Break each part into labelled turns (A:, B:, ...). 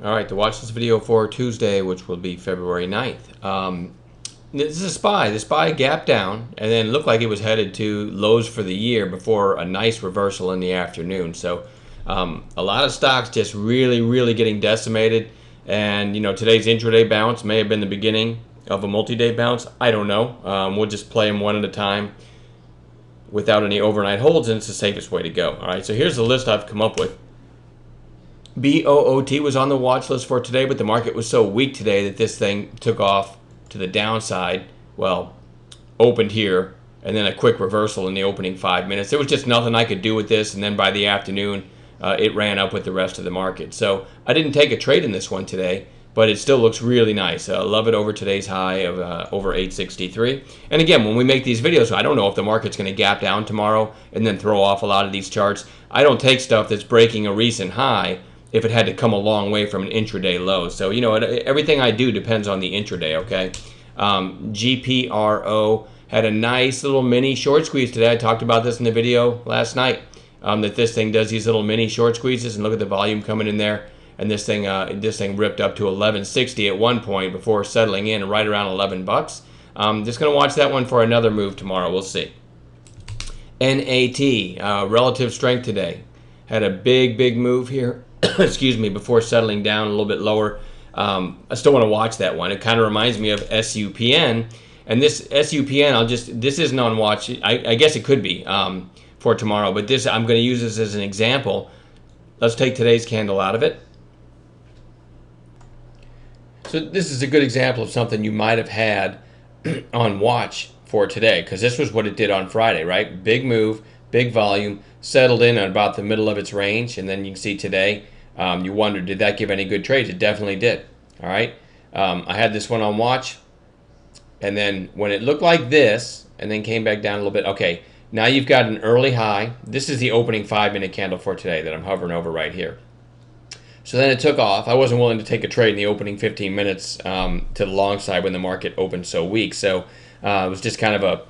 A: All right, to watch this video for Tuesday, which will be February 9th. This is a SPY. The SPY gapped down and then looked like it was headed to lows for the year before a nice reversal in the afternoon. So a lot of stocks just really getting decimated. And, you know, today's intraday bounce may have been the beginning of a multi-day bounce. I don't know. We'll just play them one at a time without any overnight holds, and it's the safest way to go. All right, so here's the list I've come up with. BOOT was on the watch list for today, but the market was so weak today that this thing took off to the downside. Well, opened here, and then a quick reversal in the opening 5 minutes. There was just nothing I could do with this, and then by the afternoon, it ran up with the rest of the market. So I didn't take a trade in this one today, but it still looks really nice. Love it over today's high of over 863. And again, when we make these videos, I don't know if the market's going to gap down tomorrow and then throw off a lot of these charts. I don't take stuff that's breaking a recent high if it had to come a long way from an intraday low. So, you know, everything I do depends on the intraday, okay? GPRO had a nice little mini short squeeze today. I talked about this in the video last night, that this thing does these little mini short squeezes, and look at the volume coming in there. And this thing ripped up to 1160 at one point before settling in right around 11 bucks. Just going to watch that one for another move tomorrow. We'll see. NAT, relative strength today. Had a big move here. Excuse me, before settling down a little bit lower. I still want to watch that one. It kind of reminds me of SUPN, and this SUPN, this isn't on watch. I guess it could be for tomorrow, but this, I'm going to use this as an example. Let's take today's candle out of it. So this is a good example of something you might have had on watch for today, because this was what it did on Friday, right? Big move, big volume, settled in at about the middle of its range, and then you can see today, you wonder, did that give any good trades? It definitely did. All right, I had this one on watch, and then when it looked like this and then came back down a little bit, okay, now you've got an early high. This is the opening 5-minute candle for today that I'm hovering over right here. So then it took off. I wasn't willing to take a trade in the opening 15 minutes to the long side when the market opened so weak. So it was just kind of a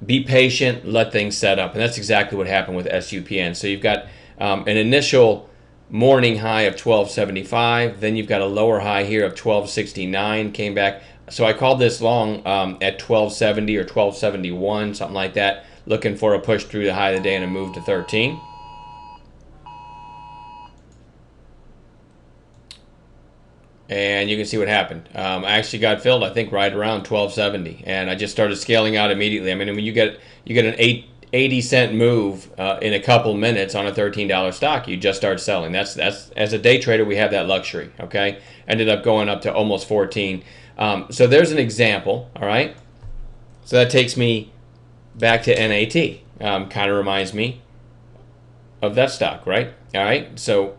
A: be patient, let things set up. And that's exactly what happened with SUPN. So you've got an initial morning high of 1275. Then you've got a lower high here of 1269. Came back. So I called this long at 1270 or 1271, something like that, looking for a push through the high of the day and a move to 13. And you can see what happened. I actually got filled, I think, right around 1270, and I just started scaling out immediately. I mean, when you get an 80-cent move in a couple minutes on a $13 stock, you just start selling. That's as a day trader, we have that luxury. Okay, ended up going up to almost 14. So there's an example. All right. So that takes me back to NAT. Kind of reminds me of that stock, right? All right. So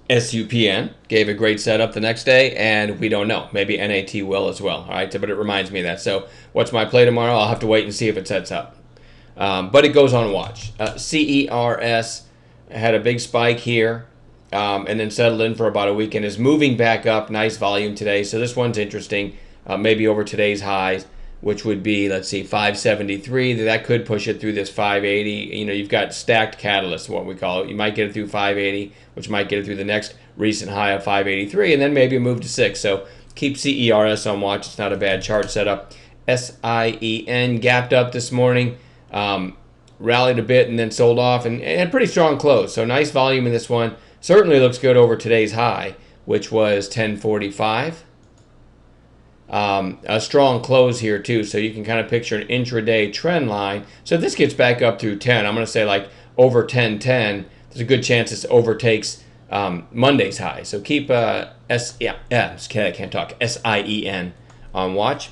A: SUPN gave a great setup the next day, and we don't know. Maybe NAT will as well. All right, but it reminds me of that. So what's my play tomorrow? I'll have to wait and see if it sets up. But it goes on watch. CERS had a big spike here and then settled in for about a week and is moving back up. Nice volume today. So this one's interesting. Maybe over today's highs, which would be, let's see, 573. That could push it through this 580. You know, you've got stacked catalysts, what we call it. You might get it through 580, which might get it through the next recent high of 583, and then maybe a move to 6. So keep CERS on watch. It's not a bad chart setup. SIEN gapped up this morning, rallied a bit, and then sold off, and had a pretty strong close. So nice volume in this one. Certainly looks good over today's high, which was 1045. A strong close here too, so you can kind of picture an intraday trend line. So if this gets back up through 10, I'm going to say like over 1010, there's a good chance this overtakes Monday's high. So keep SIEN on watch.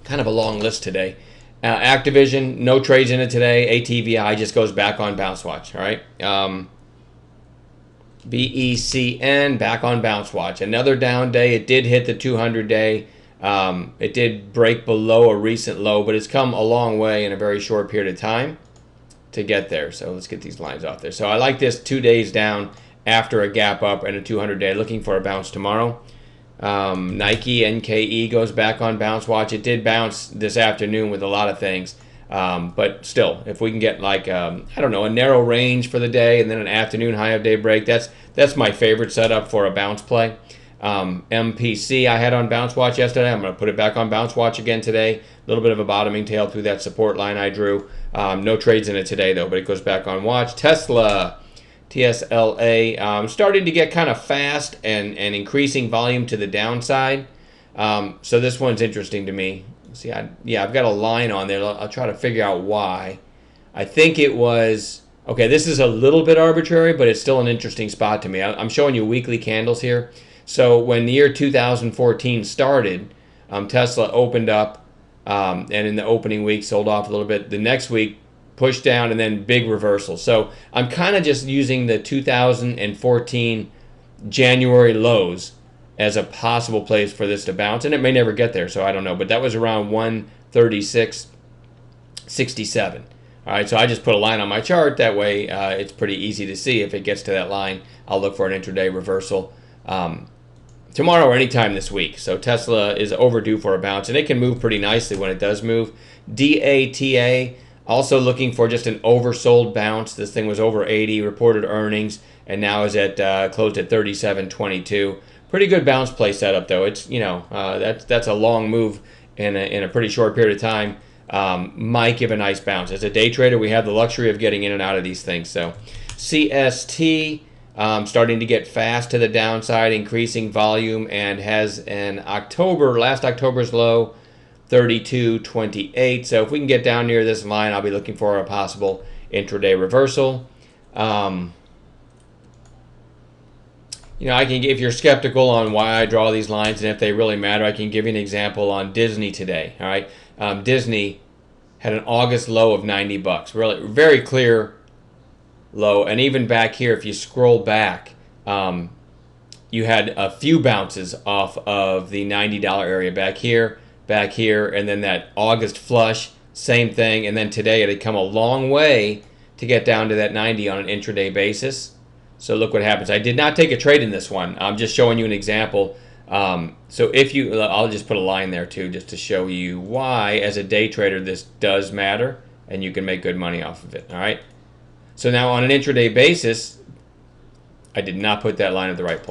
A: Kind of a long list today. Activision, no trades in it today. ATVI just goes back on bounce watch. All right. BECN back on bounce watch. Another down day. It did hit the 200-day. It did break below a recent low, but it's come a long way in a very short period of time to get there. So let's get these lines off there. So I like this 2 days down after a gap up and a 200-day. Looking for a bounce tomorrow. Nike NKE goes back on bounce watch. It did bounce this afternoon with a lot of things. But still, if we can get like I don't know, a narrow range for the day and then an afternoon high of day break, that's my favorite setup for a bounce play. MPC I had on bounce watch yesterday. I'm going to put it back on bounce watch again today. A little bit of a bottoming tail through that support line I drew. No trades in it today though, but it goes back on watch. Tesla, TSLA, starting to get kind of fast and increasing volume to the downside. So this one's interesting to me. See, I've got a line on there. I'll try to figure out why. I think it was, okay, this is a little bit arbitrary, but it's still an interesting spot to me. I'm showing you weekly candles here. So when the year 2014 started, Tesla opened up and in the opening week sold off a little bit. The next week pushed down and then big reversal. So I'm kind of just using the 2014 January lows as a possible place for this to bounce, and it may never get there, so I don't know. But that was around 136.67. All right, so I just put a line on my chart. That way it's pretty easy to see. If it gets to that line, I'll look for an intraday reversal tomorrow or anytime this week. So Tesla is overdue for a bounce, and it can move pretty nicely when it does move. DATA, also looking for just an oversold bounce. This thing was over 80, reported earnings, and now is at closed at 37.22. Pretty good bounce play setup though. It's that's a long move in a pretty short period of time. Might give a nice bounce. As a day trader, we have the luxury of getting in and out of these things. So CST. Starting to get fast to the downside, increasing volume, and has an last October's low, 32.28. So if we can get down near this line, I'll be looking for a possible intraday reversal. If you're skeptical on why I draw these lines and if they really matter, I can give you an example on Disney today. All right, Disney had an August low of $90. Really, very clear low, and even back here, if you scroll back, you had a few bounces off of the $90 area back here, and then that August flush, same thing, and then today it had come a long way to get down to that 90 on an intraday basis. So look what happens. I did not take a trade in this one. I'm just showing you an example. So I'll just put a line there too, just to show you why, as a day trader, this does matter, and you can make good money off of it. All right. So now on an intraday basis, I did not put that line at the right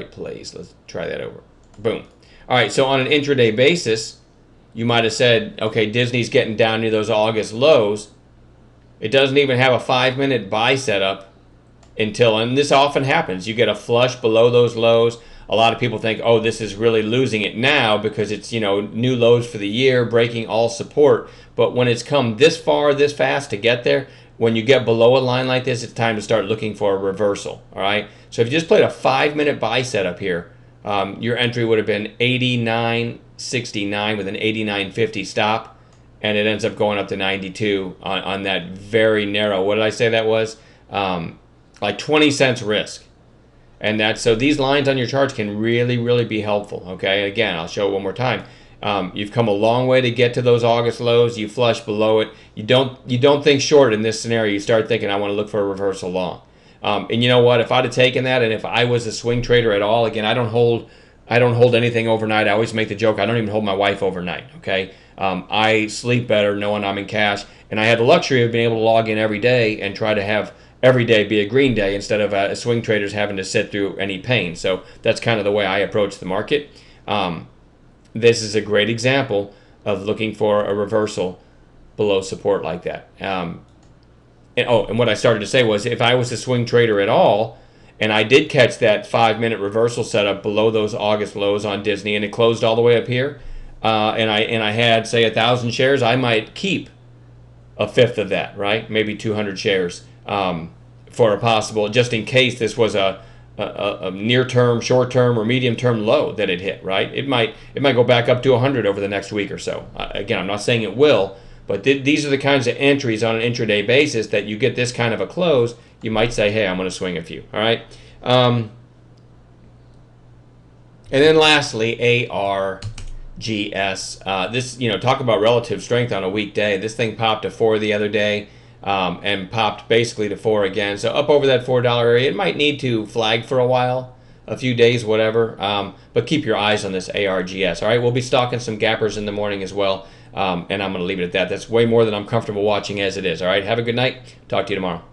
A: place. Let's try that over. Boom. All right, so on an intraday basis, you might have said, okay, Disney's getting down near those August lows. It doesn't even have a 5-minute buy setup and this often happens, you get a flush below those lows. A lot of people think, oh, this is really losing it now because it's, new lows for the year, breaking all support. But when it's come this far, this fast to get there, when you get below a line like this, it's time to start looking for a reversal, all right? So if you just played a 5-minute buy setup here, your entry would have been 89.69 with an 89.50 stop, and it ends up going up to 92 on that very narrow, what did I say that was? Like 20 cents risk. And so these lines on your charts can really, really be helpful, okay? Again, I'll show it one more time. You've come a long way to get to those August lows. You flush below it. You don't think short in this scenario. You start thinking, I want to look for a reversal long. And you know what? If I'd have taken that, and if I was a swing trader at all, again, I don't hold anything overnight. I always make the joke, I don't even hold my wife overnight. Okay, I sleep better knowing I'm in cash, and I had the luxury of being able to log in every day and try to have every day be a green day instead of swing traders having to sit through any pain. So that's kind of the way I approach the market. This is a great example of looking for a reversal below support like that. And what I started to say was, if I was a swing trader at all, and I did catch that 5-minute reversal setup below those August lows on Disney, and it closed all the way up here, and I had, say, 1,000 shares, I might keep a fifth of that, right? Maybe 200 shares for a possible, just in case this was a near-term, short-term, or medium-term low that it hit, right? It might go back up to 100 over the next week or so. Again, I'm not saying it will, but these are the kinds of entries on an intraday basis that you get this kind of a close, you might say, hey, I'm going to swing a few, all right? And then lastly, ARGS. This, talk about relative strength on a weekday. This thing popped to 4 the other day. And popped basically to 4 again. So up over that $4 area. It might need to flag for a while, a few days, whatever. But keep your eyes on this ARGS. All right, we'll be stalking some gappers in the morning as well. And I'm going to leave it at that. That's way more than I'm comfortable watching as it is. All right. Have a good night. Talk to you tomorrow.